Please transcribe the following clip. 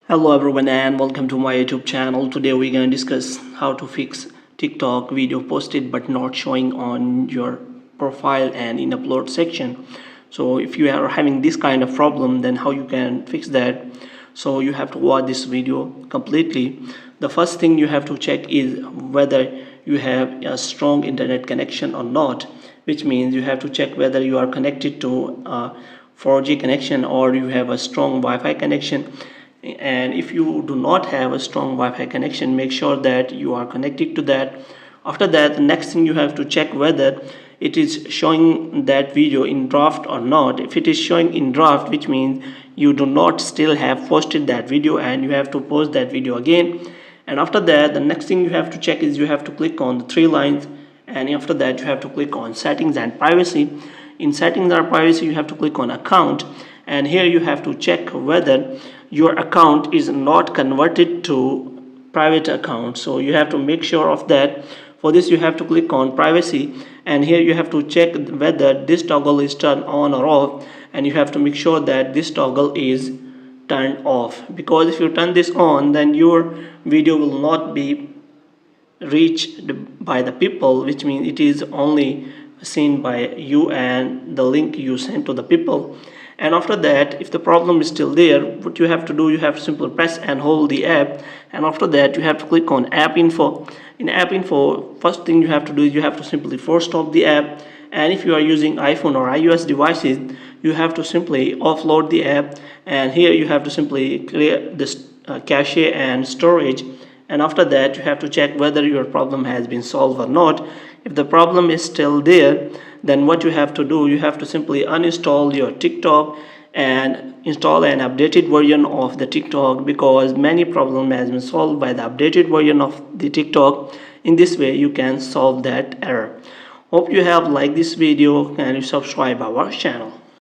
Hello everyone and welcome to my YouTube channel. Today we're going to discuss how to fix TikTok video posted but not showing on your profile and in upload section. So if you are having this kind of problem, then how you can fix that. So you have to watch this video completely. The first thing you have to check is whether you have a strong internet connection or not, which means you have to check whether you are connected to a 4G connection or you have a strong Wi-Fi connection. And if you do not have a strong Wi-Fi connection, make sure that you are connected to that. After that, the next thing you have to check whether it is showing that video in draft or not. If it is showing in draft, which means you do not still have posted that video and you have to post that video again. And after that, the next thing you have to check is you have to click on the three lines, and after that you have to click on settings and privacy. In settings or privacy, you have to click on account, and here you have to check whether your account is not converted to private account. So you have to make sure of that. For this, you have to click on privacy, and here you have to check whether this toggle is turned on or off, and you have to make sure that this toggle is turned off, because if you turn this on, then your video will not be reached by the people, which means it is only seen by you and the link you send to the people. And after that, if the problem is still there, what you have to do, you have to simply press and hold the app, and after that you have to click on app info. In app info, first thing you have to do is you have to simply force stop the app, and if you are using iPhone or iOS devices, you have to simply offload the app, and here you have to simply clear this cache and storage. And after that, you have to check whether your problem has been solved or not. If the problem is still there, then what you have to do, you have to simply uninstall your TikTok and install an updated version of the TikTok, because many problem has been solved by the updated version of the TikTok. In this way you can solve that error. Hope you have liked this video and you subscribe our channel.